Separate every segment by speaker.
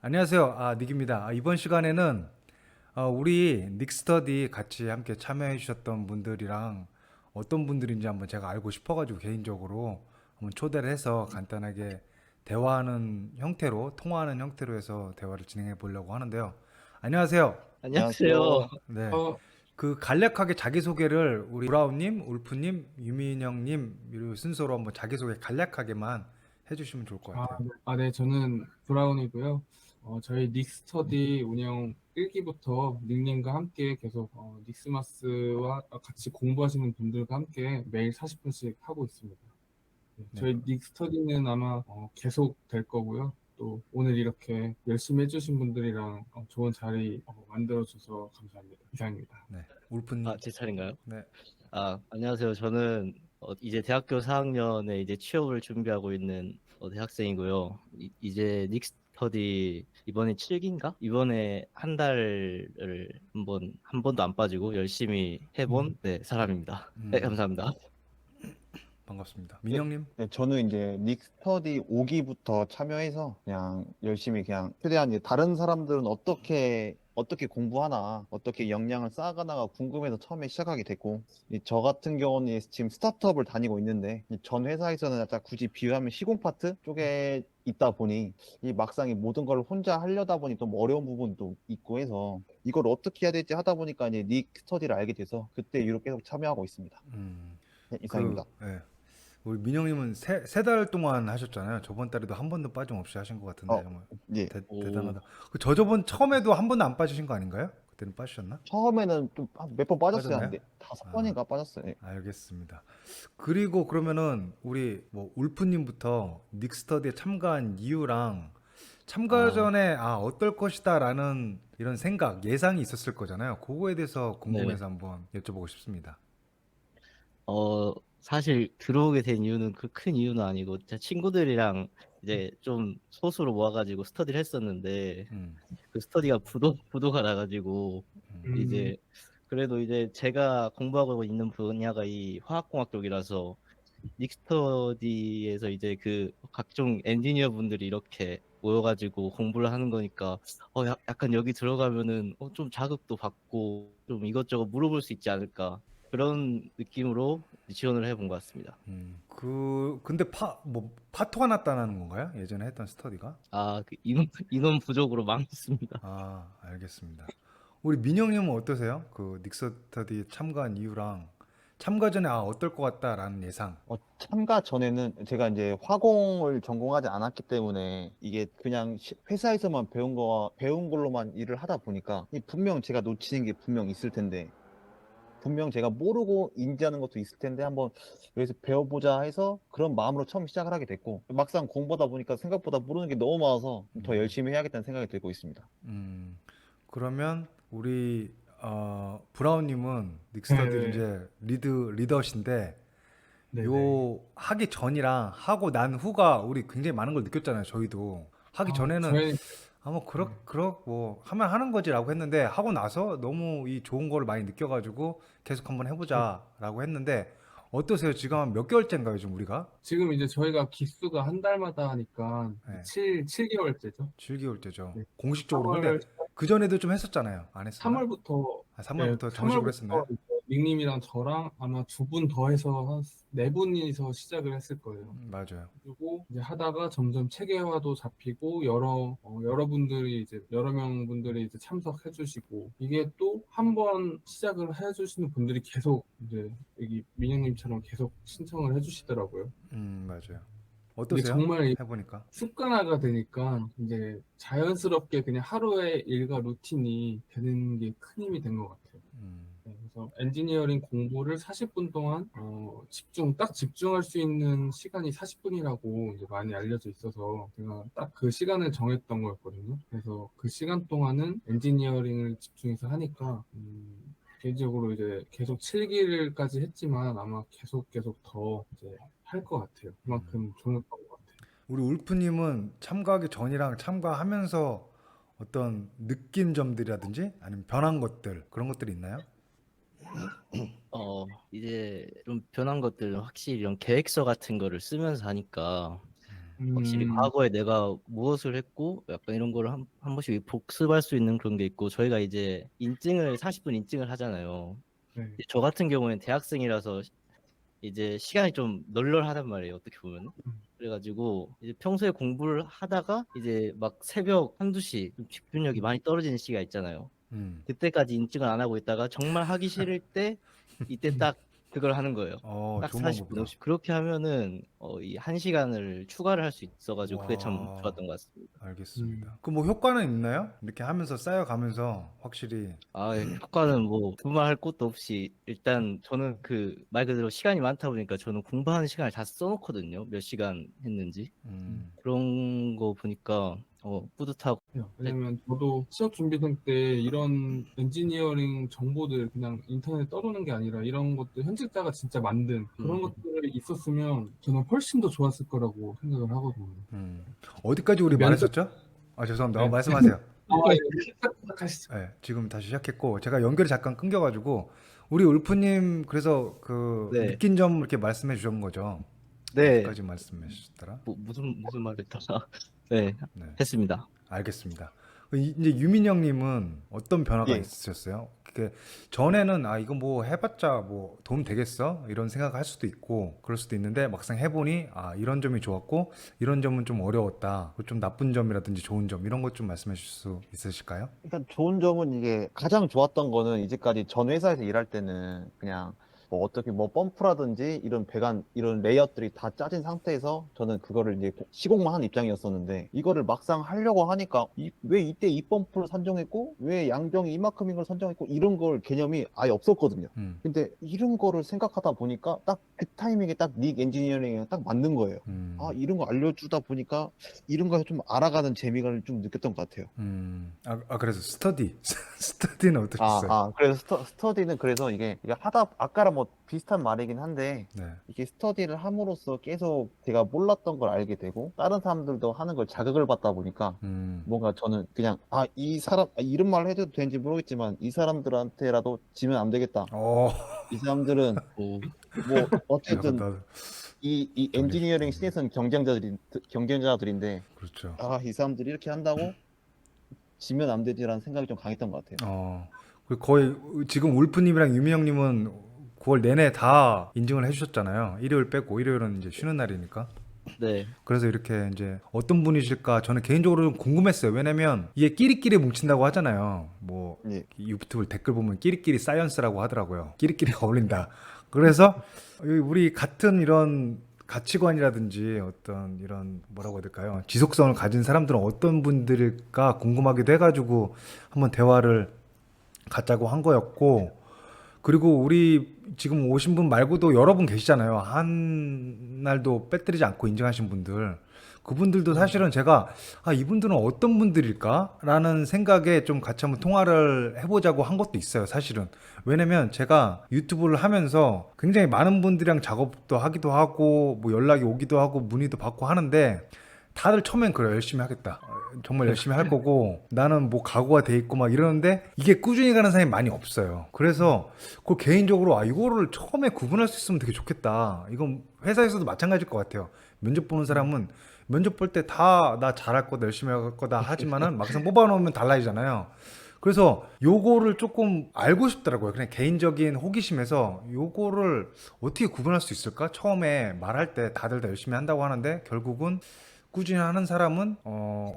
Speaker 1: 안녕하세요. 닉입니다. 이번 시간에는 우리 닉스터디 같이 함께 참여해 주셨던 분들이랑 어떤 분들인지 한번 제가 알고 싶어가지고 개인적으로 한번 초대를 해서 간단하게 대화하는 형태로, 통화하는 형태로 해서 대화를 진행해 보려고 하는데요. 안녕하세요.
Speaker 2: 안녕하세요.
Speaker 3: 안녕하세요.
Speaker 1: 네.
Speaker 3: 어,
Speaker 1: 그 간략하게 자기소개를 우리 브라운님, 울프님, 유민영님 이 순서로 한번 자기소개 간략하게만 해주시면 좋을 것 같아요.
Speaker 3: 네, 저는 브라운이고요. 저희 닉스터디 운영 1기부터 닉님과 함께 계속 닉스마스와 같이 공부하시는 분들과 함께 매일 40분씩 하고 있습니다. 네,
Speaker 1: 네.
Speaker 3: 저희 닉스터디는 아마 계속 될 거고요. 또 오늘 이렇게 열심히 해주신 분들이랑 좋은 자리 만들어줘서 감사합니다. 이상입니다.
Speaker 1: 네. 울프님.
Speaker 2: 제 차례인가요?
Speaker 1: 네.
Speaker 2: 안녕하세요. 저는 이제 대학교 4학년에 이제 취업을 준비하고 있는 대학생이고요. 이제 닉스터디 이번에 7기인가? 이번에 한 달을 한 번도 안 빠지고 열심히 해본 사람입니다. 네,
Speaker 1: 음.
Speaker 2: 감사합니다.
Speaker 1: 반갑습니다.
Speaker 3: 네,
Speaker 1: 민영님?
Speaker 2: 네.
Speaker 3: 저는 이제 닉스터디 5기부터 참여해서 그냥 열심히 그냥 최대한 이제 다른 사람들은 어떻게 공부하나 어떻게 역량을 쌓아가나가 궁금해서 처음에 시작하게 됐고 저 같은 경우는 지금 스타트업을 다니고 있는데 이전 회사에서는 약간 굳이 비유하면 시공 파트 쪽에 있다 보니 이 막상 이 모든 걸 혼자 하려다 보니 좀 어려운 부분도 있고 해서 이걸 어떻게 해야 될지 하다 보니까 이제 닉스터디를 알게 돼서 그때 이후로 계속 참여하고 있습니다.
Speaker 1: 음.
Speaker 3: 네,
Speaker 1: 그,
Speaker 3: 이상입니다.
Speaker 1: 예. 우리 민영님은 세 달 동안 하셨잖아요. 저번 달에도 한 번도 빠짐없이 하신 것 같은데,
Speaker 3: 어,
Speaker 1: 정말
Speaker 3: 예.
Speaker 2: 오,
Speaker 1: 대단하다. 저번 처음에도 한 번도 안 빠지신 거 아닌가요? 그때는 빠지셨나?
Speaker 3: 처음에는 좀 몇 번 빠졌어요. 한
Speaker 1: 빠졌나요?
Speaker 3: 네, 다섯
Speaker 1: 아,
Speaker 3: 번인가 빠졌어요. 예.
Speaker 1: 알겠습니다. 그리고 그러면은, 우리 뭐, 울프님부터 닉스터디에 참가한 이유랑 참가
Speaker 2: 아,
Speaker 1: 전에, 어떨 것이다 라는 이런 생각, 예상이 있었을 거잖아요. 그거에 대해서
Speaker 2: 네.
Speaker 1: 궁금해서 한번 여쭤보고 싶습니다.
Speaker 2: 사실 들어오게 된 이유는 그 큰 이유는 아니고 제 친구들이랑 이제 좀 소수로 모아가지고 스터디를 했었는데
Speaker 1: 음,
Speaker 2: 그 스터디가 부도가 나가지고
Speaker 3: 음,
Speaker 2: 이제 그래도 이제 제가 공부하고 있는 분야가 이 화학공학 쪽이라서 닉스터디에서 이제 그 각종 엔지니어 분들이 이렇게 모여가지고 공부를 하는 거니까 약간 여기 들어가면은 좀 자극도 받고 좀 이것저것 물어볼 수 있지 않을까 그런 느낌으로 지원을 해본 것 같습니다.
Speaker 1: 근데 파토가 났다는 건가요? 예전에 했던 스터디가?
Speaker 2: 그 인원 부족으로 망했습니다.
Speaker 1: 알겠습니다. 우리 민영님은 어떠세요? 그 닉스터디 참가한 이유랑 참가 전에 어떨 것 같다라는 예상.
Speaker 3: 참가 전에는 제가 이제 화공을 전공하지 않았기 때문에 이게 그냥 회사에서만 배운 걸로만 일을 하다 보니까 분명 제가 놓치는 게 분명 있을 텐데 분명 제가 모르고 인지하는 것도 있을 텐데 한번 여기서 배워보자 해서 그런 마음으로 처음 시작을 하게 됐고 막상 공부하다 보니까 생각보다 모르는 게 너무 많아서 더 열심히 해야겠다는 생각이 들고 있습니다.
Speaker 1: 음, 그러면 우리 브라운님은 닉스터디
Speaker 3: 네네.
Speaker 1: 이제 리더신데
Speaker 3: 네네.
Speaker 1: 요 하기 전이랑 하고 난 후가 우리 굉장히 많은 걸 느꼈잖아요. 저희도 하기 전에는
Speaker 3: 저희
Speaker 1: 뭐 하면 하는 거지라고 했는데 하고 나서 너무 이 좋은 거를 많이 느껴가지고 계속 한번 해보자라고 했는데 어떠세요? 지금 한 몇 개월째인가요, 지금 우리가?
Speaker 3: 지금 이제 저희가 기수가 한 달마다 하니까
Speaker 1: 네,
Speaker 3: 7개월째죠.
Speaker 1: 7개월째죠.
Speaker 3: 네.
Speaker 1: 공식적으로. 근데
Speaker 3: 3월
Speaker 1: 그 전에도 좀 했었잖아요. 안 했었나?
Speaker 3: 3월부터
Speaker 1: 3월부터 정식으로 했었나요?
Speaker 3: 3월부터 닉님이랑 저랑 아마 두 분 더 해서 한 네 분이서 시작을 했을 거예요.
Speaker 1: 맞아요.
Speaker 3: 그리고 이제 하다가 점점 체계화도 잡히고 여러분들이 이제 여러 명 분들이 이제 참석해 주시고 이게 또 한 번 시작을 해 주시는 분들이 계속 이제 여기 민영님처럼 계속 신청을 해 주시더라고요.
Speaker 1: 맞아요.
Speaker 3: 이게
Speaker 1: 어떠세요?
Speaker 3: 정말
Speaker 1: 해보니까.
Speaker 3: 습관화가 되니까 이제 자연스럽게 그냥 하루의 일과 루틴이 되는 게 큰 힘이 된 것 같아요.
Speaker 1: 음,
Speaker 3: 네, 그래서 엔지니어링 공부를 40분 동안 딱 집중할 수 있는 시간이 40분이라고 이제 많이 알려져 있어서 제가 딱 그 시간을 정했던 거였거든요. 그래서 그 시간 동안은 엔지니어링을 집중해서 하니까 개인적으로 이제 계속 7기를까지 했지만 아마 계속 더 이제 할 것 같아요. 그만큼 좋았던 것 같아요.
Speaker 1: 우리 울프님은 참가하기 전이랑 참가하면서 어떤 느낀 점들이라든지 아니면 변한 것들 그런 것들이 있나요?
Speaker 2: 이제 좀 변한 것들은 확실히 이런 계획서 같은 거를 쓰면서 하니까 확실히 과거에 내가 무엇을 했고 약간 이런 거를 한 번씩 복습할 수 있는 그런 게 있고 저희가 이제 인증을 40분 인증을 하잖아요.
Speaker 4: 네.
Speaker 2: 저 같은 경우에는 대학생이라서 이제 시간이 좀 널널하단 말이에요. 어떻게 보면. 그래가지고 이제 평소에 공부를 하다가 이제 막 새벽 한두 시 좀 집중력이 많이 떨어지는 시기가 있잖아요. 그때까지 인증을 안 하고 있다가 정말 하기 싫을 때 이때 딱 그걸 하는 거예요. 딱
Speaker 1: 좋은
Speaker 2: 40분,
Speaker 1: 방법이다.
Speaker 2: 50. 그렇게 하면은 이 1시간을 추가를 할 수 있어가지고 그게 참
Speaker 1: 와.
Speaker 2: 좋았던 것 같습니다.
Speaker 1: 알겠습니다. 그 뭐 효과는 있나요? 이렇게 하면서 쌓여가면서 확실히.
Speaker 2: 효과는 뭐 두말할 것도 없이 일단 저는 그 말 그대로 시간이 많다 보니까 저는 공부하는 시간을 다 써놓거든요. 몇 시간 했는지. 그런 거 보니까 뿌듯하고.
Speaker 4: 왜냐면 저도 취업 준비생 때 이런 엔지니어링 정보들 그냥 인터넷에 떠도는 게 아니라 이런 것들 현직자가 진짜 만든 그런 것들이 있었으면 저는 훨씬 더 좋았을 거라고 생각을 하거든요.
Speaker 1: 어디까지 우리
Speaker 4: 면접-
Speaker 1: 말했었죠? 죄송합니다.
Speaker 4: 네.
Speaker 1: 말씀하세요.
Speaker 4: 가시죠.
Speaker 1: 네, 지금 다시 시작했고 제가 연결이 잠깐 끊겨가지고 우리 울프님 그래서 그
Speaker 2: 네.
Speaker 1: 느낀 점 이렇게 말씀해 주신 거죠?
Speaker 2: 네.
Speaker 1: 어디까지 말씀해 주셨더라?
Speaker 2: 무슨 말을 했다가 네,
Speaker 1: 네,
Speaker 2: 했습니다.
Speaker 1: 알겠습니다. 이제 유민 형님은 어떤 변화가
Speaker 3: 예.
Speaker 1: 있으셨어요? 그게 전에는 이거 뭐 해봤자 뭐 도움 되겠어 이런 생각할 수도 있고 그럴 수도 있는데 막상 해보니 이런 점이 좋았고 이런 점은 좀 어려웠다. 좀 나쁜 점이라든지 좋은 점 이런 것 좀 말씀해 주실 수 있으실까요?
Speaker 3: 일단 좋은 점은 이게 가장 좋았던 거는 이제까지 전 회사에서 일할 때는 그냥 뭐 어떻게 뭐 펌프라든지 이런 배관 이런 레이아웃들이 다 짜진 상태에서 저는 그거를 이제 시공만 한 입장이었었는데 이거를 막상 하려고 하니까 왜 이때 이 펌프를 선정했고 왜 양정이 이만큼인 걸 선정했고 이런 걸 개념이 아예 없었거든요. 근데 이런 거를 생각하다 보니까 딱 그 타이밍에 딱 닉 엔지니어링에 딱 맞는 거예요. 이런 거 알려주다 보니까 이런 거에서 좀 알아가는 재미를 좀 느꼈던 것 같아요.
Speaker 1: 그래서 스터디는 어떠셨어요?
Speaker 3: 그래서 스터디는 그래서 이게 아까랑 뭐 비슷한 말이긴 한데
Speaker 1: 네.
Speaker 3: 이게 스터디를 함으로써 계속 제가 몰랐던 걸 알게 되고 다른 사람들도 하는 걸 자극을 받다 보니까 뭔가 저는 그냥 이 사람 이런 말 해도 되는지 모르겠지만 이 사람들한테라도 지면 안 되겠다. 이 사람들은
Speaker 2: 오,
Speaker 3: 뭐 어쨌든
Speaker 1: 나도
Speaker 3: 이 엔지니어링 씬에서는 경쟁자들인데
Speaker 1: 그렇죠.
Speaker 3: 이 사람들이 이렇게 한다고 지면 안 되지라는 생각이 좀 강했던 것 같아요.
Speaker 1: 그리고 거의 지금 울프님이랑 유미 형님은 9월 내내 다 인증을 해주셨잖아요. 일요일 빼고 일요일은 이제 쉬는 날이니까.
Speaker 2: 네.
Speaker 1: 그래서 이렇게 이제 어떤 분이실까 저는 개인적으로 좀 궁금했어요. 왜냐면 이게 끼리끼리 뭉친다고 하잖아요. 뭐
Speaker 3: 예.
Speaker 1: 유튜브 댓글 보면 끼리끼리 사이언스라고 하더라고요. 끼리끼리가 어울린다. 그래서 우리 같은 이런 가치관이라든지 어떤 이런 뭐라고 해야 될까요? 지속성을 가진 사람들은 어떤 분들일까 궁금하기도 해가지고 한번 대화를 갖자고 한 거였고, 그리고 우리 지금 오신 분 말고도 여러 분 계시잖아요. 한 날도 빼뜨리지 않고 인증하신 분들. 그분들도 사실은 제가 이분들은 어떤 분들일까라는 생각에 좀 같이 한번 통화를 해보자고 한 것도 있어요, 사실은. 왜냐면 제가 유튜브를 하면서 굉장히 많은 분들이랑 작업도 하기도 하고 뭐 연락이 오기도 하고 문의도 받고 하는데 다들 처음엔 그래요. 열심히 하겠다. 정말 열심히 할 거고 나는 뭐 각오가 돼 있고 막 이러는데 이게 꾸준히 가는 사람이 많이 없어요. 그래서 그 개인적으로 이거를 처음에 구분할 수 있으면 되게 좋겠다. 이건 회사에서도 마찬가지일 것 같아요. 면접 보는 사람은 면접 볼 때 다 나 잘할 거다 열심히 할 거다 하지만은 막상 뽑아놓으면 달라지잖아요. 그래서 요거를 조금 알고 싶더라고요. 그냥 개인적인 호기심에서 요거를 어떻게 구분할 수 있을까? 처음에 말할 때 다들 다 열심히 한다고 하는데 결국은 꾸준히 하는 사람은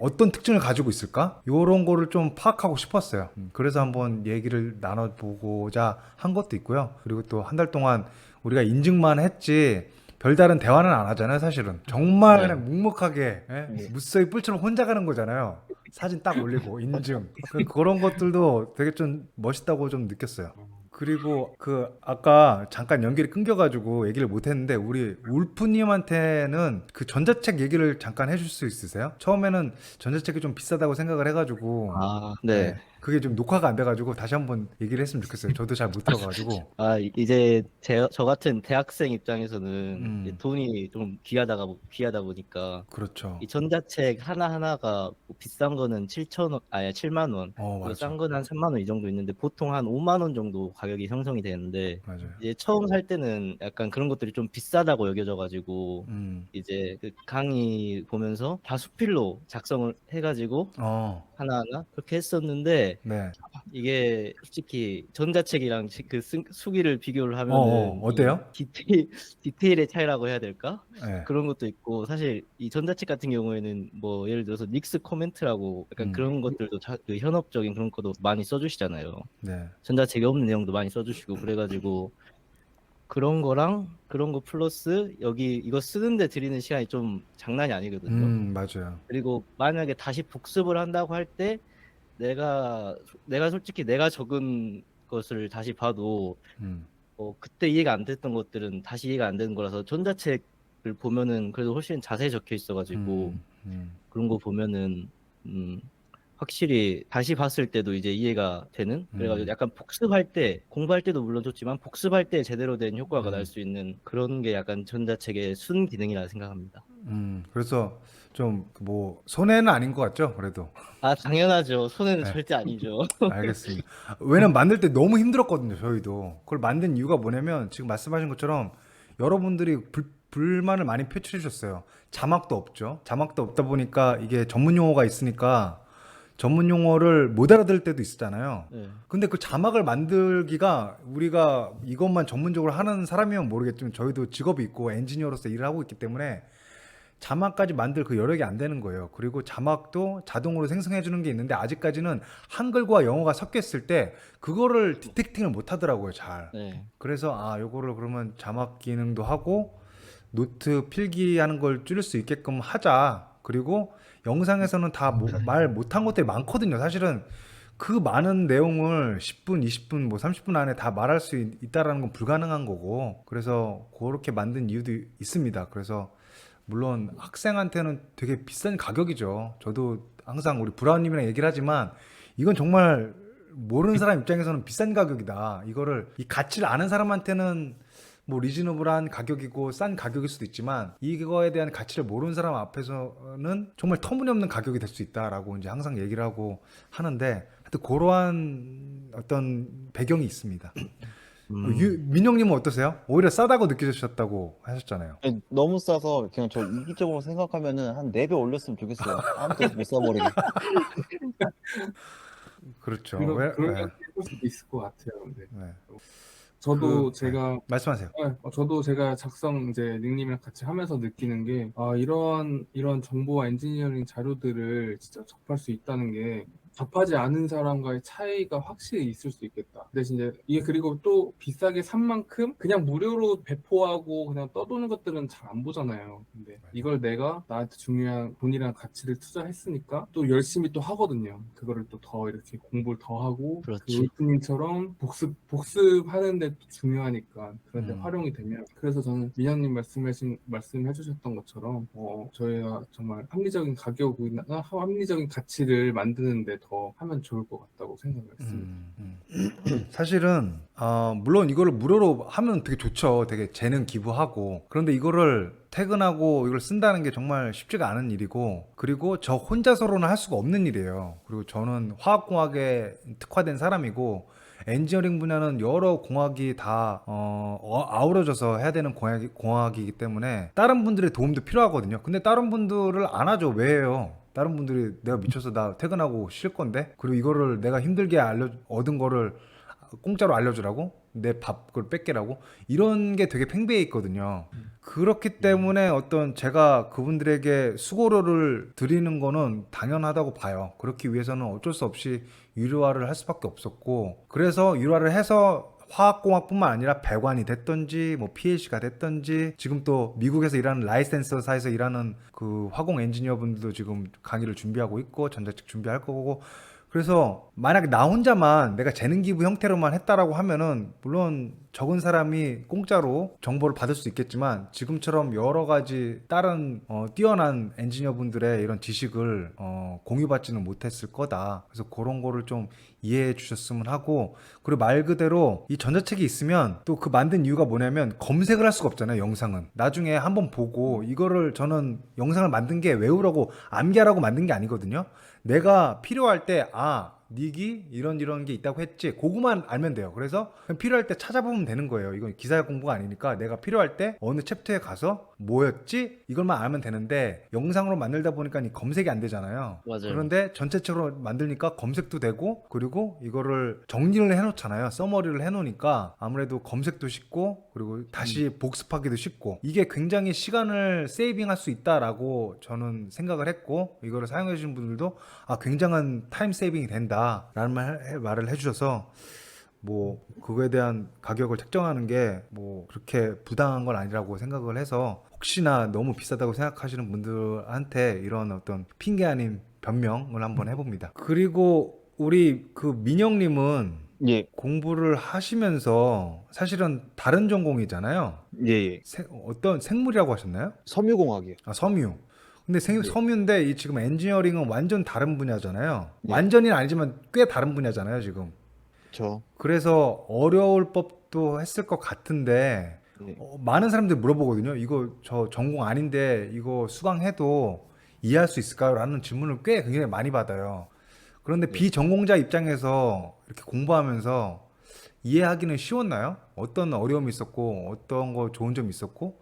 Speaker 1: 어떤 특징을 가지고 있을까? 요런 거를 좀 파악하고 싶었어요. 그래서 한번 얘기를 나눠보고자 한 것도 있고요. 그리고 또 한 달 동안 우리가 인증만 했지 별다른 대화는 안 하잖아요, 사실은. 정말
Speaker 2: 네.
Speaker 1: 그냥 묵묵하게 무쏘이 뿔처럼 혼자 가는 거잖아요. 사진 딱 올리고 인증. 그런 것들도 되게 좀 멋있다고 좀 느꼈어요. 그리고 그 아까 잠깐 연결이 끊겨가지고 얘기를 못했는데 우리 울프님한테는 그 전자책 얘기를 잠깐 해줄 수 있으세요? 처음에는 전자책이 좀 비싸다고 생각을 해가지고
Speaker 2: 네.
Speaker 1: 그게 좀 녹화가 안 돼가지고 다시 한번 얘기를 했으면 좋겠어요. 저도 잘 못 들어가가지고.
Speaker 2: 이제 저 같은 대학생 입장에서는 이제
Speaker 1: 음.
Speaker 2: 돈이 좀 귀하다 보니까
Speaker 1: 그렇죠.
Speaker 2: 이 전자책 하나하나가 뭐 비싼 거는 7만 원, 그리고
Speaker 1: 맞아.
Speaker 2: 싼 거는 한 3만 원 이 정도 있는데 보통 한 5만 원 정도 가격이 형성이 되는데
Speaker 1: 맞아요.
Speaker 2: 이제 처음 살 때는 약간 그런 것들이 좀 비싸다고 여겨져가지고 이제 그 강의 보면서 다 수필로 작성을 해가지고 하나하나 그렇게 했었는데
Speaker 1: 네.
Speaker 2: 이게 솔직히 전자책이랑 그 수기를 비교를 하면은
Speaker 1: 어때요?
Speaker 2: 디테일의 차이라고 해야 될까?
Speaker 1: 네.
Speaker 2: 그런 것도 있고 사실 이 전자책 같은 경우에는 뭐 예를 들어서 닉스 코멘트라고 약간 그런 것들도 그 현업적인 그런 것도 많이 써주시잖아요.
Speaker 1: 네.
Speaker 2: 전자책에 없는 내용도 많이 써주시고 그래가지고 그런 거랑 그런 거 플러스 여기 이거 쓰는데 들이는 시간이 좀 장난이 아니거든요.
Speaker 1: 맞아요.
Speaker 2: 그리고 만약에 다시 복습을 한다고 할 때 내가 솔직히 내가 적은 것을 다시 봐도 그때 이해가 안 됐던 것들은 다시 이해가 안 되는 거라서 전자책을 보면은 그래도 훨씬 자세히 적혀 있어가지고 그런 거 보면은 확실히 다시 봤을 때도 이제 이해가 되는 그래가지고 약간 복습할 때 공부할 때도 물론 좋지만 복습할 때 제대로 된 효과가 날 수 있는 그런 게 약간 전자책의 순 기능이라 생각합니다.
Speaker 1: 그래서 좀 뭐 손해는 아닌 것 같죠? 그래도.
Speaker 2: 아 당연하죠. 손해는
Speaker 1: 네.
Speaker 2: 절대 아니죠.
Speaker 1: 알겠습니다. 왜냐면 만들 때 너무 힘들었거든요, 저희도. 그걸 만든 이유가 뭐냐면 지금 말씀하신 것처럼 여러분들이 불만을 많이 표출해 주셨어요. 자막도 없죠. 자막도 없다 보니까 이게 전문 용어가 있으니까 전문 용어를 못 알아들을 때도 있었잖아요.
Speaker 2: 네.
Speaker 1: 근데 그 자막을 만들기가 우리가 이것만 전문적으로 하는 사람이면 모르겠지만 저희도 직업이 있고 엔지니어로서 일을 하고 있기 때문에 자막까지 만들 그 여력이 안 되는 거예요. 그리고 자막도 자동으로 생성해 주는 게 있는데 아직까지는 한글과 영어가 섞여 있을 때 그거를 디텍팅을 못 하더라고요, 잘.
Speaker 2: 네.
Speaker 1: 그래서 요거를 그러면 자막 기능도 하고 노트 필기하는 걸 줄일 수 있게끔 하자. 그리고 영상에서는 다 말 못한 것들이 많거든요. 사실은 그 많은 내용을 10분, 20분, 뭐 30분 안에 다 말할 수 있다라는 건 불가능한 거고. 그래서 그렇게 만든 이유도 있습니다. 그래서 물론 학생한테는 되게 비싼 가격이죠. 저도 항상 우리 브라운님이랑 얘기를 하지만 이건 정말 모르는 사람 입장에서는 비싼 가격이다. 이거를 이 가치를 아는 사람한테는 뭐 리즈너블한 가격이고 싼 가격일 수도 있지만 이거에 대한 가치를 모르는 사람 앞에서는 정말 터무니없는 가격이 될 수 있다라고 이제 항상 얘기를 하고 하는데 하여튼 그러한 어떤 배경이 있습니다. 민영님은 어떠세요? 오히려 싸다고 느껴지셨다고 하셨잖아요.
Speaker 3: 너무 싸서 그냥 저 이기적으로 생각하면은 한 4배 올렸으면 좋겠어요. 아무것도 못 써버리게.
Speaker 1: 그렇죠.
Speaker 4: 그런 게 있을 수도 있을 것 같아요. 네.
Speaker 1: 네.
Speaker 4: 저도
Speaker 1: 네.
Speaker 4: 제가
Speaker 1: 말씀하세요.
Speaker 4: 저도 제가 작성 이제 닉님이랑 같이 하면서 느끼는 게 이런 정보와 엔지니어링 자료들을 진짜 접할 수 있다는 게 접하지 않은 사람과의 차이가 확실히 있을 수 있겠다. 대신 이제 이게 그리고 또 비싸게 산 만큼 그냥 무료로 배포하고 그냥 떠도는 것들은 잘 안 보잖아요. 근데 이걸 내가 나한테 중요한 돈이랑 가치를 투자했으니까 또 열심히 또 하거든요. 그거를 또 더 이렇게 공부를 더 하고
Speaker 2: 그렇지.
Speaker 4: 그 울프님처럼 복습하는데 또 중요하니까 그런데 활용이 되면 그래서 저는 민영님 말씀해주셨던 것처럼 저희가 정말 합리적인 가격이나 합리적인 가치를 만드는데 더 하면 좋을 것 같다고 생각을 했습니다.
Speaker 1: 사실은 물론 이거를 무료로 하면 되게 좋죠. 되게 재능 기부하고. 그런데 이거를 퇴근하고 이걸 쓴다는 게 정말 쉽지가 않은 일이고, 그리고 저 혼자서로는 할 수가 없는 일이에요. 그리고 저는 화학공학에 특화된 사람이고 엔지니어링 분야는 여러 공학이 다 아우러져서 해야 되는 공학이기 때문에 다른 분들의 도움도 필요하거든요. 근데 다른 분들을 안 하죠. 왜 해요? 다른 분들이 내가 미쳐서 나 퇴근하고 쉴 건데, 그리고 이거를 내가 힘들게 얻은 거를 공짜로 알려주라고? 내 밥 그걸 뺏기라고? 이런 게 되게 팽배해 있거든요. 그렇기 때문에 어떤 제가 그분들에게 수고료를 드리는 거는 당연하다고 봐요. 그렇기 위해서는 어쩔 수 없이 유료화를 할 수밖에 없었고, 그래서 유료화를 해서 화학공학뿐만 아니라 배관이 됐던지 뭐 PLC가 됐던지 지금 또 미국에서 일하는 라이센서사에서 일하는 그 화공 엔지니어 분들도 지금 강의를 준비하고 있고 전자책 준비할 거고, 그래서 만약에 나 혼자만 내가 재능 기부 형태로만 했다라고 하면은 물론 적은 사람이 공짜로 정보를 받을 수 있겠지만 지금처럼 여러 가지 다른 뛰어난 엔지니어 분들의 이런 지식을 공유받지는 못했을 거다. 그래서 그런 거를 좀 이해해 주셨으면 하고, 그리고 말 그대로 이 전자책이 있으면 또 그 만든 이유가 뭐냐면 검색을 할 수가 없잖아요. 영상은 나중에 한번 보고, 이거를 저는 영상을 만든 게 외우라고 암기하라고 만든 게 아니거든요. 내가 필요할 때 닉이 이런 게 있다고 했지. 그거만 알면 돼요. 그래서 그냥 필요할 때 찾아보면 되는 거예요. 이건 기사 공부가 아니니까 내가 필요할 때 어느 챕터에 가서 뭐였지? 이걸만 알면 되는데 영상으로 만들다 보니까 이 검색이 안 되잖아요.
Speaker 2: 맞아요.
Speaker 1: 그런데 전체적으로 만들니까 검색도 되고 그리고 이거를 정리를 해놓잖아요. 서머리를 해놓으니까 아무래도 검색도 쉽고 그리고 다시 복습하기도 쉽고 이게 굉장히 시간을 세이빙할 수 있다라고 저는 생각을 했고 이거를 사용해 주신 분들도 굉장한 타임 세이빙이 된다라는 말을 해주셔서 뭐 그거에 대한 가격을 책정하는 게 뭐 그렇게 부당한 건 아니라고 생각을 해서 혹시나 너무 비싸다고 생각하시는 분들한테 이런 어떤 핑계 아닌 변명을 한번 해봅니다. 그리고 우리 그 민영님은
Speaker 3: 예,
Speaker 1: 공부를 하시면서 사실은 다른 전공이잖아요.
Speaker 3: 예, 예.
Speaker 1: 어떤 생물이라고 하셨나요?
Speaker 3: 섬유공학이요.
Speaker 1: 섬유. 근데
Speaker 3: 네.
Speaker 1: 섬유인데 이 지금 엔지니어링은 완전 다른 분야잖아요.
Speaker 3: 네.
Speaker 1: 완전히는 아니지만 꽤 다른 분야잖아요, 지금.
Speaker 3: 저,
Speaker 1: 그래서 어려울 법도 했을 것 같은데
Speaker 3: 예.
Speaker 1: 많은 사람들이 물어보거든요. 이거 저 전공 아닌데 이거 수강해도 이해할 수 있을까요? 라는 질문을 꽤 굉장히 많이 받아요. 그런데
Speaker 3: 네.
Speaker 1: 비전공자 입장에서 이렇게 공부하면서 이해하기는 쉬웠나요? 어떤 어려움이 있었고 어떤 거 좋은 점이 있었고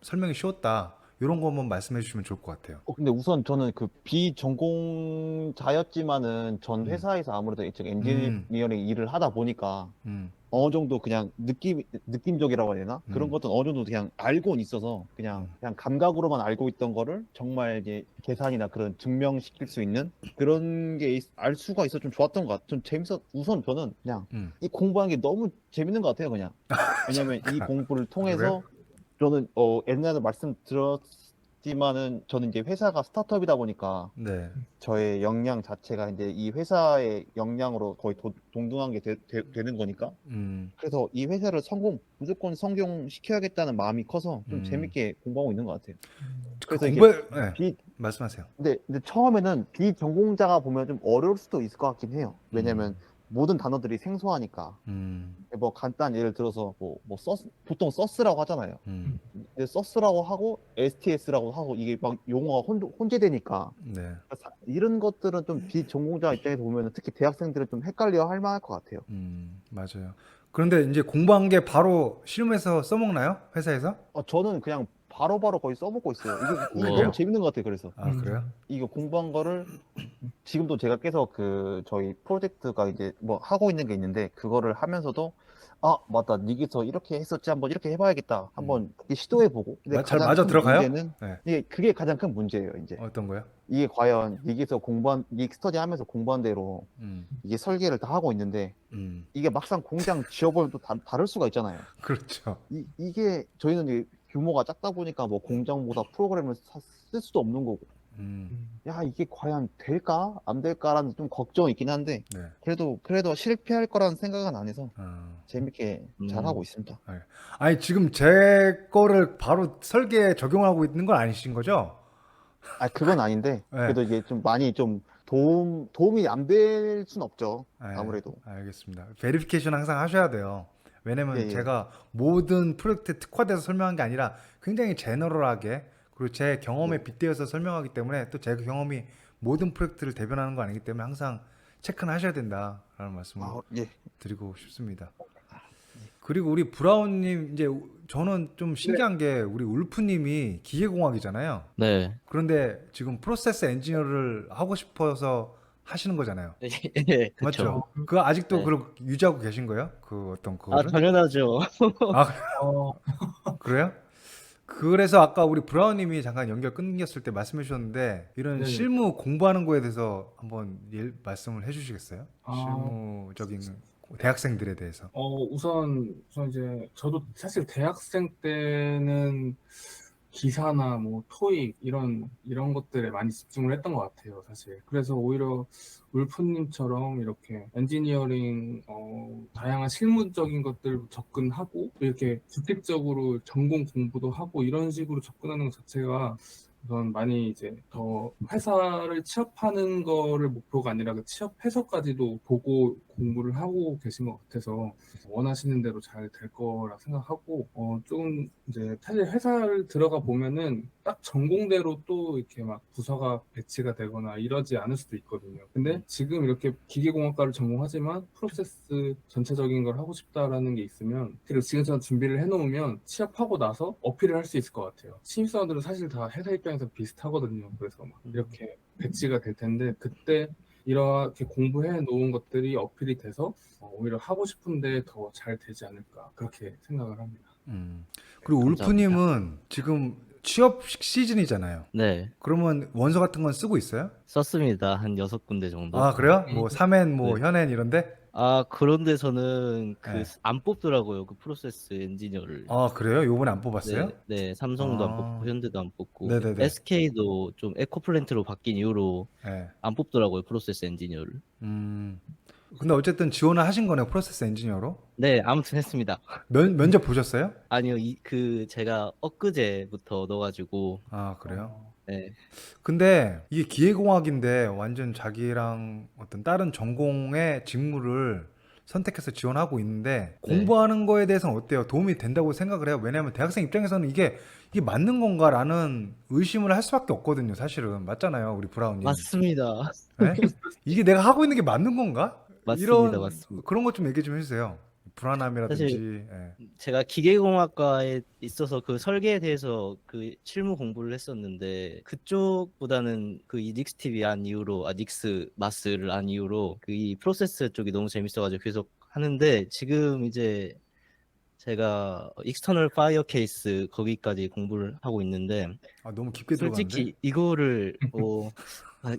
Speaker 1: 설명이 쉬웠다. 이런 거 한번 말씀해 주시면 좋을 것 같아요.
Speaker 3: 근데 우선 저는 그 비전공자였지만은 전 회사에서 아무래도 이쪽 엔지니어링 일을 하다 보니까
Speaker 1: 음,
Speaker 3: 어느 정도 그냥 느낌적이라고 해야 되나? 그런
Speaker 1: 음.
Speaker 3: 것도 어느 정도 그냥 알고는 있어서 그냥 감각으로만 알고 있던 거를 정말 이제 계산이나 그런 증명시킬 수 있는 그런 게 알 수가 있어 좀 좋았던 것 같아요. 좀 우선 저는 그냥
Speaker 1: 음.
Speaker 3: 이 공부하는 게 너무 재밌는 것 같아요, 그냥. 왜냐면 이 공부를 통해서 저는 옛날에 말씀드렸지만은 저는 이제 회사가 스타트업이다 보니까
Speaker 1: 네.
Speaker 3: 저의 역량 자체가 이제 이 회사의 역량으로 거의 동등한 게 되는 거니까 그래서 이 회사를 무조건 성공시켜야겠다는 마음이 커서 좀 재밌게 공부하고 있는 것 같아요. 그래서 이게
Speaker 1: 네. 말씀하세요.
Speaker 3: 근데 처음에는 비전공자가 보면 좀 어려울 수도 있을 것 같긴 해요. 왜냐면 모든 단어들이 생소하니까. 뭐 간단 예를 들어서 보통 서스라고 하잖아요. 근데 서스라고 하고 STS라고 하고 이게 막 용어가 혼재되니까
Speaker 1: 네.
Speaker 3: 이런 것들은 좀 비전공자 입장에서 보면 특히 대학생들은 좀 헷갈려 할 만할 것 같아요.
Speaker 1: 맞아요. 그런데 이제 공부한 게 바로 실무에서 써먹나요? 회사에서?
Speaker 3: 저는 그냥 바로바로 거의 써먹고 있어요. 이게
Speaker 2: 우와.
Speaker 3: 너무 재밌는 것 같아요. 그래서
Speaker 1: 그래요?
Speaker 3: 이거 공부한 거를 지금도 제가 계속 저희 프로젝트가 이제 뭐 하고 있는 게 있는데 그거를 하면서도 맞다, 니기서 이렇게 했었지, 한번 이렇게 해봐야겠다, 한번 시도해보고. 근데
Speaker 1: 잘
Speaker 3: 가장
Speaker 1: 맞아
Speaker 3: 큰
Speaker 1: 들어가요?
Speaker 3: 문제는
Speaker 1: 네.
Speaker 3: 그게 가장 큰 문제예요. 이제
Speaker 1: 어떤 거요?
Speaker 3: 이게 과연 니기서 닉 스터디 하면서 공부한 대로
Speaker 1: 음,
Speaker 3: 이게 설계를 다 하고 있는데 이게 막상 공장 지어보면 또 다를 수가 있잖아요.
Speaker 1: 그렇죠.
Speaker 3: 이게 저희는 이제 규모가 작다 보니까 뭐 공장보다 프로그램을 쓸 수도 없는 거고, 야, 이게 과연 될까? 안 될까라는 좀 걱정이 있긴 한데,
Speaker 1: 네.
Speaker 3: 그래도 실패할 거라는 생각은 안 해서 재밌게 잘
Speaker 2: 음.
Speaker 3: 하고 있습니다.
Speaker 1: 아니 지금 제 거를 바로 설계에 적용하고 있는 건 아니신 거죠?
Speaker 3: 그건 아닌데,
Speaker 1: 네.
Speaker 3: 그래도 이게 좀 많이 좀 도움이 안 될 순 없죠.
Speaker 1: 네,
Speaker 3: 아무래도.
Speaker 1: 알겠습니다. 베리피케이션 항상 하셔야 돼요. 왜냐면
Speaker 3: 예, 예.
Speaker 1: 제가 모든 프로젝트에 특화돼서 설명한 게 아니라 굉장히 제너럴하게 그리고 제 경험에 빗대어서 설명하기 때문에 또 제 경험이 모든 프로젝트를 대변하는 거 아니기 때문에 항상 체크는 하셔야 된다라는 말씀을
Speaker 3: 예.
Speaker 1: 드리고 싶습니다. 그리고 우리 브라운님 이제 저는 좀 신기한 게 우리 울프님이 기계공학이잖아요.
Speaker 2: 네.
Speaker 1: 그런데 지금 프로세스 엔지니어를 하고 싶어서 하시는 거잖아요.
Speaker 2: 예, 그쵸.
Speaker 1: 맞죠? 그거 아직도
Speaker 2: 네.
Speaker 1: 그럼 유지하고 계신 거예요? 그 어떤 그거를?
Speaker 2: 당연하죠.
Speaker 4: 어,
Speaker 1: 그래요? 그래서 아까 우리 브라운님이 잠깐 연결 끊겼을 때 말씀해 주셨는데 이런
Speaker 4: 네네.
Speaker 1: 실무 공부하는 거에 대해서 한번 말씀을 해주시겠어요?
Speaker 4: 아.
Speaker 1: 실무적인 대학생들에 대해서.
Speaker 4: 우선 이제 저도 사실 대학생 때는 기사나 뭐 토익 이런 것들에 많이 집중을 했던 것 같아요, 사실. 그래서 오히려 울프님처럼 이렇게 엔지니어링 다양한 실무적인 것들 접근하고 이렇게 주택적으로 전공 공부도 하고 이런 식으로 접근하는 것 자체가 우선 많이 이제 더 회사를 취업하는 거를 목표가 아니라 그 취업해서까지도 보고 공부를 하고 계신 것 같아서 원하시는 대로 잘 될 거라 생각하고 조금 이제 사실 회사를 들어가 보면은 딱 전공대로 또 이렇게 막 부서가 배치가 되거나 이러지 않을 수도 있거든요. 근데 지금 이렇게 기계공학과를 전공하지만 프로세스 전체적인 걸 하고 싶다라는 게 있으면 그리고 지금처럼 준비를 해놓으면 취업하고 나서 어필을 할 수 있을 것 같아요. 신입사원들은 사실 다 회사 입장에서 비슷하거든요. 그래서 막 이렇게 배치가 될 텐데 그때 이렇게 공부해 놓은 것들이 어필이 돼서 오히려 하고 싶은데 더 잘 되지 않을까 그렇게 생각을 합니다.
Speaker 1: 그리고
Speaker 2: 감사합니다.
Speaker 1: 울프님은 지금 취업 시즌이잖아요.
Speaker 2: 네,
Speaker 1: 그러면 원서 같은 건 쓰고 있어요?
Speaker 2: 썼습니다. 한 6군데 정도.
Speaker 1: 아, 그래요? 뭐 사멘, 뭐
Speaker 2: 네.
Speaker 1: 현엔 이런데?
Speaker 2: 아, 그런데 저는
Speaker 1: 네.
Speaker 2: 안 뽑더라고요. 그 프로세스 엔지니어를.
Speaker 1: 아, 그래요? 요번에 안 뽑았어요?
Speaker 2: 네, 네, 삼성도 안
Speaker 1: 아.
Speaker 2: 뽑고 현대도 안 뽑고
Speaker 1: 네네네.
Speaker 2: SK도 좀 에코플랜트로 바뀐 이후로
Speaker 1: 네.
Speaker 2: 안 뽑더라고요. 프로세스 엔지니어를.
Speaker 1: 근데 어쨌든 지원을 하신 거네요, 프로세스 엔지니어로.
Speaker 2: 네, 아무튼 했습니다.
Speaker 1: 면접 보셨어요?
Speaker 2: 아니요, 제가 엊그제부터 넣어가지고
Speaker 1: 아, 그래요?
Speaker 2: 네,
Speaker 1: 근데 이게 기계공학인데 완전 자기랑 어떤 다른 전공의 직무를 선택해서 지원하고 있는데
Speaker 2: 네.
Speaker 1: 공부하는 거에 대해서는 어때요? 도움이 된다고 생각을 해요? 왜냐하면 대학생 입장에서는 이게 맞는 건가라는 의심을 할 수밖에 없거든요, 사실은. 맞잖아요, 우리 브라운님.
Speaker 2: 맞습니다.
Speaker 1: 네? 이게 내가 하고 있는 게 맞는 건가?
Speaker 2: 맞습니다, 맞습니다.
Speaker 1: 그런 것 좀 얘기 좀 해주세요. 불안함이라든지. 예.
Speaker 2: 제가 기계공학과에 있어서 그 설계에 대해서 그 실무 공부를 했었는데 그쪽보다는 그 이 닉스 TV 안 이후로 닉스 마스를 안 이후로 그 이 프로세스 쪽이 너무 재밌어가지고 계속 하는데 지금 이제 제가 익스터널 파이어 케이스 거기까지 공부를 하고 있는데
Speaker 1: 아, 너무 깊게 들어가는데?
Speaker 2: 솔직히 이거를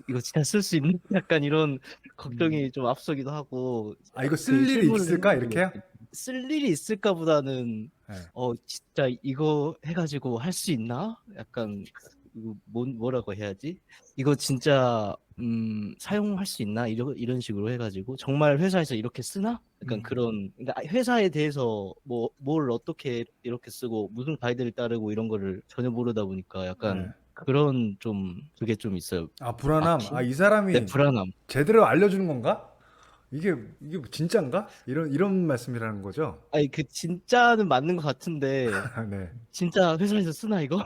Speaker 2: 이거 진짜 쓸 수 있는 약간 이런 걱정이 좀 앞서기도 하고
Speaker 1: 아, 이거 쓸 일이
Speaker 2: 실무를
Speaker 1: 있을까?
Speaker 2: 해가지고
Speaker 1: 이렇게요?
Speaker 2: 쓸 일이 있을까보다는
Speaker 1: 네.
Speaker 2: 진짜 이거 해가지고 할 수 있나? 약간 이거 뭐라고 해야지? 이거 진짜 사용할 수 있나? 이런 식으로 해가지고 정말 회사에서 이렇게 쓰나? 약간 그런 그러니까 회사에 대해서 뭘 어떻게 이렇게 쓰고 무슨 가이드를 따르고 이런 거를 전혀 모르다 보니까 약간
Speaker 1: 네.
Speaker 2: 그런 좀 그게 좀 있어요.
Speaker 1: 아, 불안함.
Speaker 2: 막힘?
Speaker 1: 아, 이 사람이
Speaker 2: 네, 불안함.
Speaker 1: 제대로 알려주는 건가? 이게 진짠가? 이런 말씀이라는 거죠?
Speaker 2: 아니 그 진짜는 맞는 것 같은데
Speaker 1: 아, 네.
Speaker 2: 진짜 회사에서 쓰나 이거?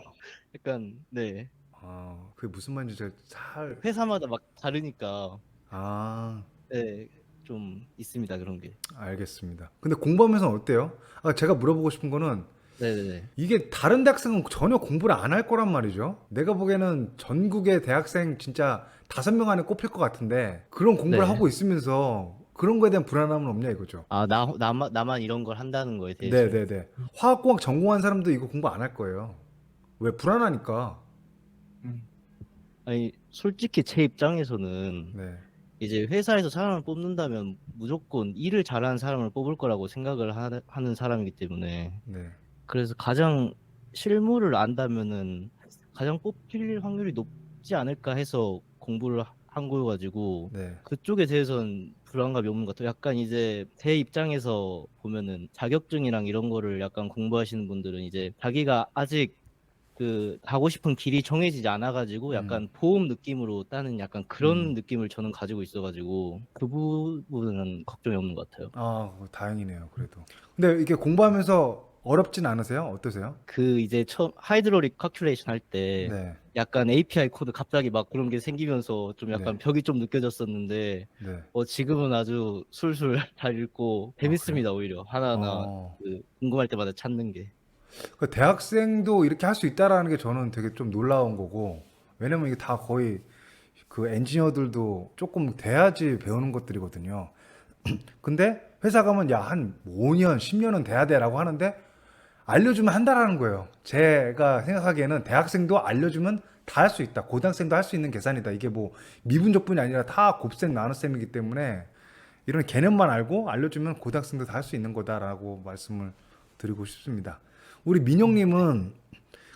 Speaker 2: 약간 네.
Speaker 1: 아, 그게 무슨 말인지 제가
Speaker 2: 회사마다 막 다르니까
Speaker 1: 아,
Speaker 2: 네, 좀 있습니다 그런 게.
Speaker 1: 알겠습니다. 근데 공부하면서 어때요? 아, 제가 물어보고 싶은 거는
Speaker 2: 네네네.
Speaker 1: 이게 다른 대학생은 전혀 공부를 안 할 거란 말이죠. 내가 보기에는 전국의 대학생 진짜 5명 안에 꼽힐 것 같은데 그런 공부를
Speaker 2: 네.
Speaker 1: 하고 있으면서 그런 거에 대한 불안함은 없냐 이거죠.
Speaker 2: 나만 이런 걸 한다는 거에 대해서.
Speaker 1: 네네네. 화학공학 전공한 사람도 이거 공부 안 할 거예요. 왜? 불안하니까.
Speaker 2: 아니 솔직히 제 입장에서는
Speaker 1: 네.
Speaker 2: 이제 회사에서 사람을 뽑는다면 무조건 일을 잘하는 사람을 뽑을 거라고 생각을 하는 사람이기 때문에
Speaker 1: 네.
Speaker 2: 그래서 가장 실무를 안다면은 가장 뽑힐 확률이 높지 않을까 해서 공부를 한 거여가지고
Speaker 1: 네.
Speaker 2: 그쪽에 대해서는 불안감이 없는 것 같아요. 약간 이제 제 입장에서 보면은 자격증이랑 이런 거를 약간 공부하시는 분들은 이제 자기가 아직 그 가고 싶은 길이 정해지지 않아가지고 약간 보험 느낌으로 따는 약간 그런 느낌을 저는 가지고 있어가지고 그 부분은 걱정이 없는 것 같아요.
Speaker 1: 아, 다행이네요. 그래도. 근데 이게 공부하면서 어렵진 않으세요? 어떠세요?
Speaker 2: 그 이제 처음 하이드롤릭 calculation 할 때
Speaker 1: 네.
Speaker 2: 약간 API 코드 갑자기 막 그런 게 생기면서 좀 약간
Speaker 1: 네.
Speaker 2: 벽이 좀 느껴졌었는데
Speaker 1: 네.
Speaker 2: 지금은 아주 술술 잘 읽고 재밌습니다. 오히려 하나하나
Speaker 1: 어.
Speaker 2: 그 궁금할 때마다 찾는 게.
Speaker 1: 그 대학생도 이렇게 할 수 있다라는 게 저는 되게 좀 놀라운 거고, 왜냐면 이게 다 거의 그 엔지니어들도 조금 돼야지 배우는 것들이거든요. 근데 회사 가면 야, 한 5년, 10년은 돼야 돼라고 하는데 알려주면 한다라는 거예요. 제가 생각하기에는 대학생도 알려주면 다 할 수 있다. 고등학생도 할 수 있는 계산이다. 이게 뭐 미분적분이 아니라 다 곱셈 나눗셈이기 때문에 이런 개념만 알고 알려주면 고등학생도 다 할 수 있는 거다라고 말씀을 드리고 싶습니다. 우리 민영님은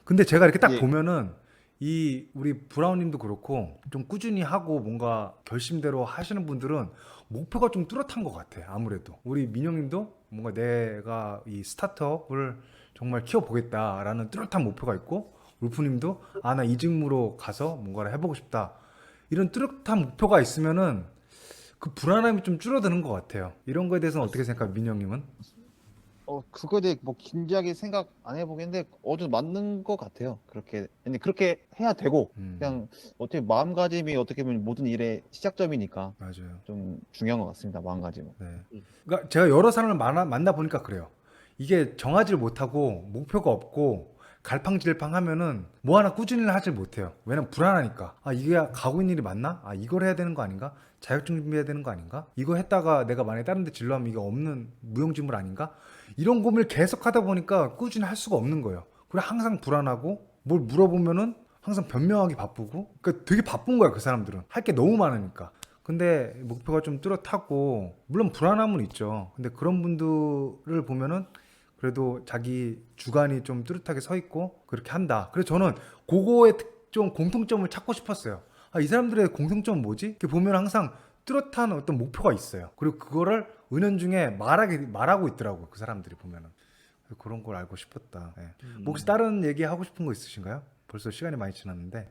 Speaker 1: 근데 제가 이렇게 딱
Speaker 3: 예.
Speaker 1: 보면은 이 우리 브라운님도 그렇고 좀 꾸준히 하고 뭔가 결심대로 하시는 분들은 목표가 좀 뚜렷한 것 같아. 아무래도 우리 민영님도 뭔가 내가 이 스타트업을 정말 키워보겠다라는 뚜렷한 목표가 있고 울프님도 나 이 직무로 가서 뭔가를 해보고 싶다 이런 뚜렷한 목표가 있으면은 그 불안함이 좀 줄어드는 것 같아요. 이런 거에 대해서는 어떻게 생각해요, 민영님은?
Speaker 3: 그거에 대해 뭐 진지하게 생각 안 해보겠는데 어좀 맞는 것 같아요. 그렇게 근데 그렇게 해야 되고 그냥 어떻게 마음가짐이 어떻게 보면 모든 일의 시작점이니까
Speaker 1: 맞아요.
Speaker 3: 좀 중요한 것 같습니다. 마음가짐은.
Speaker 1: 네. 그러니까 제가 여러 사람을 만나 보니까 그래요. 이게 정하지를 못하고 목표가 없고 갈팡질팡하면은 뭐 하나 꾸준히 하질 못해요. 왜냐면 불안하니까. 아 이게 가고 있는 일이 맞나? 아 이걸 해야 되는 거 아닌가? 자격증 준비해야 되는 거 아닌가? 이거 했다가 내가 만약에 다른 데 진로하면 이게 없는 무용지물 아닌가? 이런 고민을 계속 하다 보니까 꾸준히 할 수가 없는 거예요. 그리고 항상 불안하고 뭘 물어보면은 항상 변명하기 바쁘고 그러니까 되게 바쁜 거야 그 사람들은. 할 게 너무 많으니까. 근데 목표가 좀 뚜렷하고 물론 불안함은 있죠. 근데 그런 분들을 보면은 그래도 자기 주관이 좀 뚜렷하게 서 있고 그렇게 한다. 그래서 저는 그거에 좀 공통점을 찾고 싶었어요. 아, 이 사람들의 공통점은 뭐지? 이렇게 보면 항상 뚜렷한 어떤 목표가 있어요. 그리고 그거를 은연중에 말하고 있더라고요. 그 사람들이 보면은. 그래서 그런 걸 알고 싶었다. 예. 뭐 혹시 다른 얘기 하고 싶은 거 있으신가요? 벌써 시간이 많이 지났는데.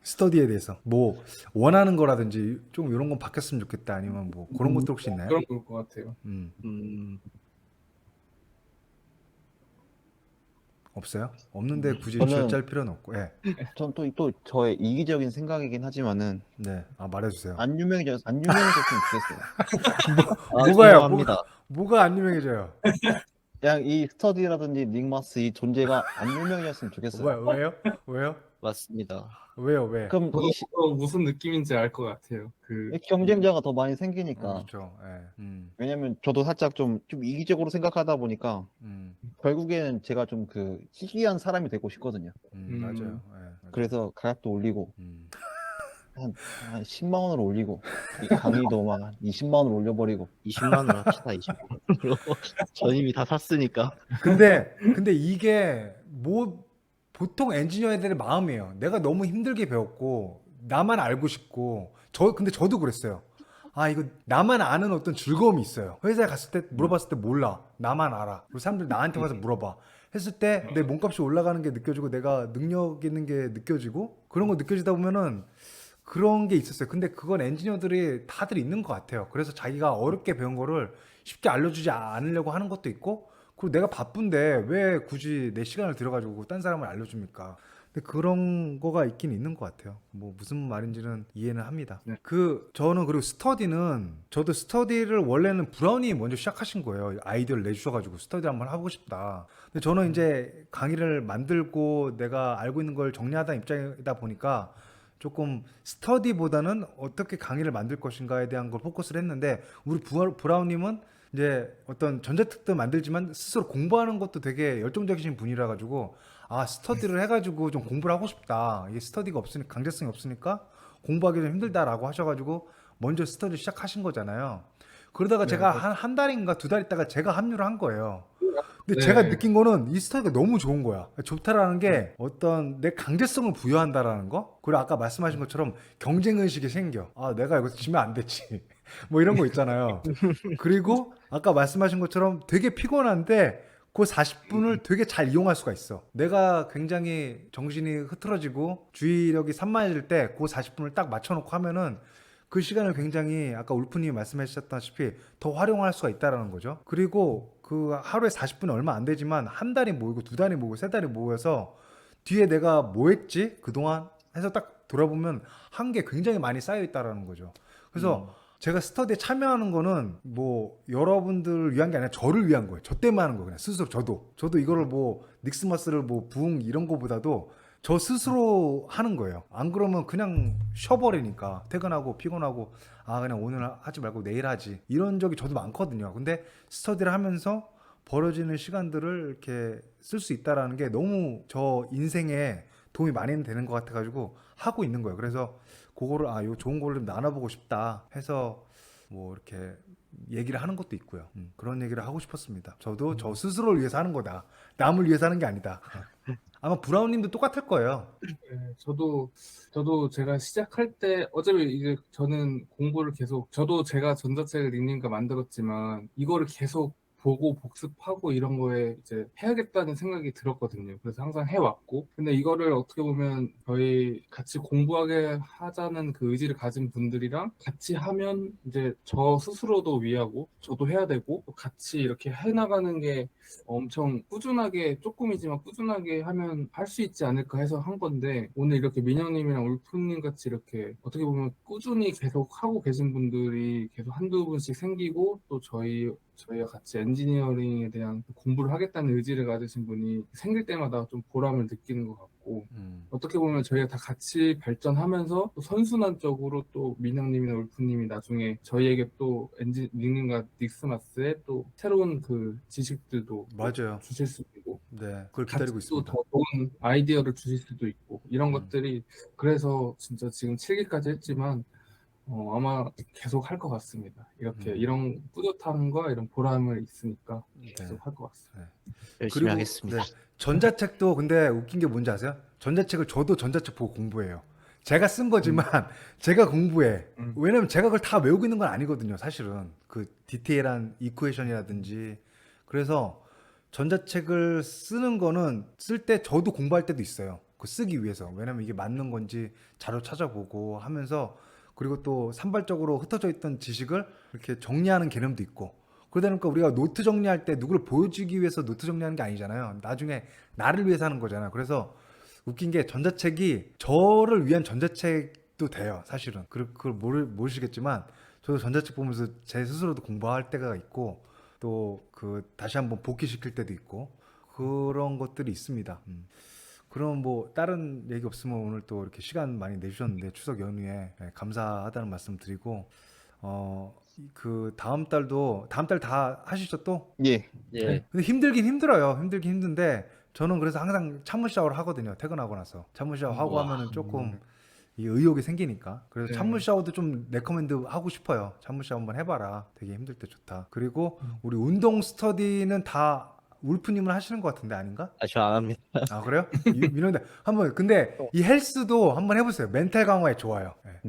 Speaker 1: 스터디에 대해서 뭐 원하는 거라든지 좀 이런 건 바뀌었으면 좋겠다 아니면 뭐 그런 것도 혹시 있나요?
Speaker 4: 그런 걸 것 같아요.
Speaker 2: 음,
Speaker 1: 없어요? 없는데 굳이
Speaker 3: 저는-
Speaker 1: 쥐어짤 필요는 없고 예.
Speaker 3: 전 또 저의 이기적인 생각이긴 하지만은
Speaker 1: 네. 아 말해주세요.
Speaker 3: 안 유명해졌으면 좋겠어요.
Speaker 2: 아,
Speaker 1: 뭐가요?
Speaker 2: 공감합니다.
Speaker 1: 뭐가 안 유명해져요?
Speaker 3: 그냥 이 스터디라든지 닉마스 이 존재가 안 유명해졌으면 좋겠어요.
Speaker 1: 왜요? 왜요?
Speaker 2: 맞습니다.
Speaker 1: 왜요? 왜?
Speaker 3: 그럼
Speaker 4: 저도 무슨 느낌인지 알 것 같아요.
Speaker 3: 이 경쟁자가 더 많이 생기니까.
Speaker 1: 그렇죠. 예.
Speaker 3: 왜냐면 저도 살짝 좀 이기적으로 생각하다 보니까
Speaker 1: 음,
Speaker 3: 결국에는 제가 좀 그 희귀한 사람이 되고 싶거든요.
Speaker 1: 맞아요. 예, 맞아요.
Speaker 3: 그래서 가격도 올리고
Speaker 1: 음.
Speaker 3: 한 10만 원을 올리고 이 강의도 막 한 20만 원을 올려버리고
Speaker 2: 20만 원으로 합시다. 20만 원으로. 전 이미 다 샀으니까.
Speaker 1: 근데 이게 뭐 보통 엔지니어 애들의 마음이에요. 내가 너무 힘들게 배웠고 나만 알고 싶고 근데 저도 그랬어요. 아 이거 나만 아는 어떤 즐거움이 있어요. 회사에 갔을 때 물어봤을 때 몰라. 나만 알아. 그리고 사람들이 나한테 와서 물어봐. 했을 때 내 몸값이 올라가는 게 느껴지고 내가 능력 있는 게 느껴지고 그런 거 느껴지다 보면은 그런 게 있었어요. 근데 그건 엔지니어들이 다들 있는 것 같아요. 그래서 자기가 어렵게 배운 거를 쉽게 알려주지 않으려고 하는 것도 있고, 그리고 내가 바쁜데 왜 굳이 내 시간을 들여가지고 딴 사람을 알려줍니까? 근데 그런 거가 있긴 있는 것 같아요. 뭐 무슨 말인지는 이해는 합니다.
Speaker 4: 네.
Speaker 1: 저는 그리고 저도 스터디를 원래는 브라운이 먼저 시작하신 거예요. 아이디어를 내주셔가지고 스터디 한번 하고 싶다. 근데 저는 이제 강의를 만들고 내가 알고 있는 걸 정리하다 입장이다 보니까 조금 스터디보다는 어떻게 강의를 만들 것인가에 대한 걸 포커스를 했는데 우리 브라운님은 이제 어떤 전자특도 만들지만 스스로 공부하는 것도 되게 열정적이신 분이라 가지고 아 스터디를 해가지고 좀 공부를 하고 싶다. 이게 스터디가 없으니까 강제성이 없으니까 공부하기 좀 힘들다라고 하셔가지고 먼저 스터디 시작하신 거잖아요. 그러다가
Speaker 4: 네,
Speaker 1: 제가 한 달인가 두 달 있다가 제가 합류를 한 거예요. 근데
Speaker 4: 네.
Speaker 1: 제가 느낀 거는 이 스타일이 너무 좋은 거야. 좋다라는 게 어떤 내 강제성을 부여한다라는 거. 그리고 아까 말씀하신 것처럼 경쟁 의식이 생겨. 아, 내가 이거 지면 안 되지. 뭐 이런 거 있잖아요. 그리고 아까 말씀하신 것처럼 되게 피곤한데 그 40분을 되게 잘 이용할 수가 있어. 내가 굉장히 정신이 흐트러지고 주의력이 산만해질 때 그 40분을 딱 맞춰놓고 하면은 그 시간을 굉장히 아까 울프님이 말씀하셨다시피 더 활용할 수가 있다라는 거죠. 그리고 그 하루에 40분이 얼마 안 되지만 한 달이 모이고 두 달이 모이고 세 달이 모여서 뒤에 내가 뭐 했지? 그동안 해서 딱 돌아보면 한 게 굉장히 많이 쌓여 있다라는 거죠. 그래서 제가 스터디에 참여하는 거는 뭐 여러분들을 위한 게 아니라 저를 위한 거예요. 저 때문에 하는 거예요. 그냥 스스로 저도 이거를 뭐 닉스마스를 뭐 부흥 이런 거보다도 저 스스로 하는 거예요. 안 그러면 그냥 쉬어버리니까 퇴근하고 피곤하고 아 그냥 오늘 하지 말고 내일 하지 이런 적이 저도 많거든요. 근데 스터디를 하면서 벌어지는 시간들을 이렇게 쓸 수 있다라는 게 너무 저 인생에 도움이 많이 되는 것 같아가지고 하고 있는 거예요. 그래서 그거를 이거 좋은 걸로 좀 나눠보고 싶다 해서 뭐 이렇게 얘기를 하는 것도 있고요. 그런 얘기를 하고 싶었습니다. 저도 저 스스로를 위해서 하는 거다. 남을 위해서 하는 게 아니다. 아마 브라운님도 똑같을 거예요.
Speaker 4: 네, 저도 제가 시작할 때 어차피 이제 저는 공부를 계속 저도 제가 전자책을 닉님과 만들었지만 이거를 계속 보고 복습하고 이런 거에 이제 해야겠다는 생각이 들었거든요. 그래서 항상 해왔고, 근데 이거를 어떻게 보면 저희 같이 공부하게 하자는 그 의지를 가진 분들이랑 같이 하면 이제 저 스스로도 위하고 저도 해야 되고 또 같이 이렇게 해나가는 게 엄청 꾸준하게, 조금이지만 꾸준하게 하면 할 수 있지 않을까 해서 한 건데, 오늘 이렇게 민영님이랑 울프님 같이 이렇게 어떻게 보면 꾸준히 계속 하고 계신 분들이 계속 한두 분씩 생기고, 또 저희가 같이 엔지니어링에 대한 공부를 하겠다는 의지를 가지신 분이 생길 때마다 좀 보람을 느끼는 것 같고, 어떻게 보면 저희가 다 같이 발전하면서 또 선순환적으로 또 민영님이나 울프님이 나중에 저희에게 또 닉님과 닉스마스의 또 새로운 그 지식들도
Speaker 1: 맞아요.
Speaker 4: 주실 수도 있고,
Speaker 1: 네, 그걸
Speaker 4: 같이
Speaker 1: 기다리고
Speaker 4: 또
Speaker 1: 있습니다.
Speaker 4: 더 좋은 아이디어를 주실 수도 있고, 이런
Speaker 1: 음.
Speaker 4: 것들이, 그래서 진짜 지금 7기까지 했지만 아마 계속 할 것 같습니다. 이렇게 이런 뿌듯함과 이런 보람을 있으니까 계속 할 것 같습니다.
Speaker 2: 열심히 하겠습니다.
Speaker 1: 네, 전자책도 근데 웃긴 게 뭔지 아세요? 전자책을 저도 전자책 보고 공부해요. 제가 쓴 거지만 제가 공부해. 왜냐면 제가 그걸 다 외우고 있는 건 아니거든요, 사실은. 그 디테일한 이쿠에이션이라든지. 그래서 전자책을 쓰는 거는 쓸 때 저도 공부할 때도 있어요. 그 쓰기 위해서. 왜냐면 이게 맞는 건지 자료 찾아보고 하면서, 그리고 또 산발적으로 흩어져 있던 지식을 이렇게 정리하는 개념도 있고. 그러다 보니까 우리가 노트 정리할 때 누구를 보여주기 위해서 노트 정리하는 게 아니잖아요. 나중에 나를 위해서 하는 거잖아요. 그래서 웃긴 게 전자책이 저를 위한 전자책도 돼요, 사실은. 그걸 모르시겠지만 저도 전자책 보면서 제 스스로도 공부할 때가 있고, 또 그 다시 한번 복기시킬 때도 있고, 그런 것들이 있습니다. 그럼 뭐 다른 얘기 없으면 오늘 또 이렇게 시간 많이 내주셨는데 추석 연휴에 감사하다는 말씀 드리고, 그 다음 달 다 하시죠 또?
Speaker 3: 예.
Speaker 2: 예.
Speaker 1: 근데 힘들긴 힘들어요. 힘들긴 힘든데 저는 그래서 항상 찬물 샤워를 하거든요. 퇴근하고 나서 찬물 샤워 하고
Speaker 2: 와.
Speaker 1: 하면은 조금 이 의욕이 생기니까. 그래서
Speaker 4: 네.
Speaker 1: 찬물 샤워도 좀 레커멘드 하고 싶어요. 찬물 샤워 한번 해봐라. 되게 힘들 때 좋다. 그리고 우리 운동 스터디는 다 울프님은 하시는 것 같은데 아닌가?
Speaker 2: 저 안 합니다.
Speaker 1: 아 그래요? 민원대 한번 근데 이 헬스도 한번 해보세요. 멘탈 강화에 좋아요. 네.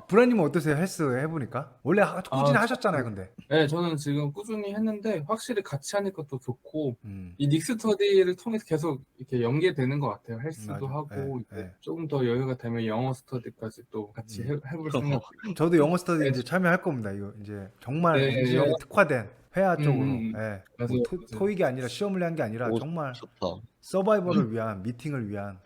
Speaker 1: 브라님은 어떠세요? 헬스 해보니까 원래 꾸준히 하셨잖아요, 근데.
Speaker 4: 네, 저는 지금 꾸준히 했는데 확실히 같이 하니까 또 좋고,
Speaker 1: 음,
Speaker 4: 이 닉스 스터디를 통해서 계속 이렇게 연계되는 것 같아요. 헬스도
Speaker 1: 맞아.
Speaker 4: 하고,
Speaker 1: 네,
Speaker 4: 이제
Speaker 1: 네.
Speaker 4: 조금 더 여유가 되면 영어 스터디까지 또 같이 해볼 생각.
Speaker 1: 저도 영어 스터디 이제 참여할 겁니다. 이거 이제 정말
Speaker 4: 네,
Speaker 1: 엔지니어링
Speaker 4: 영어-
Speaker 1: 특화된 회화 쪽으로. 예.
Speaker 4: 맞아요,
Speaker 1: 뭐
Speaker 4: 맞아요.
Speaker 1: 토익이 아니라 시험을 위한 게 아니라
Speaker 2: 오,
Speaker 1: 정말
Speaker 2: 좋다.
Speaker 1: 서바이벌을 위한 미팅을 위한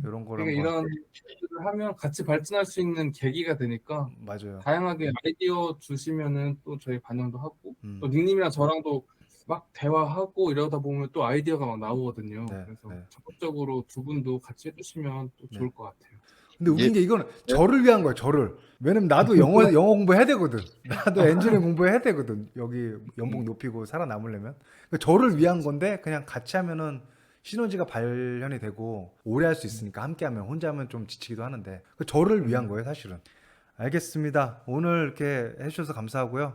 Speaker 1: 이런 걸
Speaker 4: 그러니까
Speaker 1: 한번.
Speaker 4: 이런 일을 하면 같이 발전할 수 있는 계기가 되니까
Speaker 1: 맞아요.
Speaker 4: 다양하게 아이디어 주시면은 또 저희 반영도 하고,
Speaker 1: 음.
Speaker 4: 또 닉님이랑 저랑도 막 대화하고 이러다 보면 또 아이디어가 막 나오거든요.
Speaker 1: 네,
Speaker 4: 그래서
Speaker 1: 네.
Speaker 4: 적극적으로 두 분도 같이 해주시면 또 좋을 것 같아요.
Speaker 1: 근데 웃긴 게 이거는 저를 위한 거예요. 저를. 왜냐면 나도 영어 공부해야 되거든. 나도 엔지니어링 공부해야 되거든. 여기 연봉 높이고 살아남으려면. 그러니까 저를 위한 건데 그냥 같이 하면은 시너지가 발현이 되고 오래 할 수 있으니까 함께 하면, 혼자 하면 좀 지치기도 하는데 저를 위한 거예요, 사실은. 알겠습니다. 오늘 이렇게 해주셔서 감사하고요.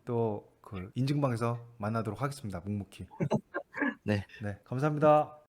Speaker 1: 또 그 인증방에서 만나도록 하겠습니다. 묵묵히.
Speaker 2: 네.
Speaker 1: 네, 감사합니다.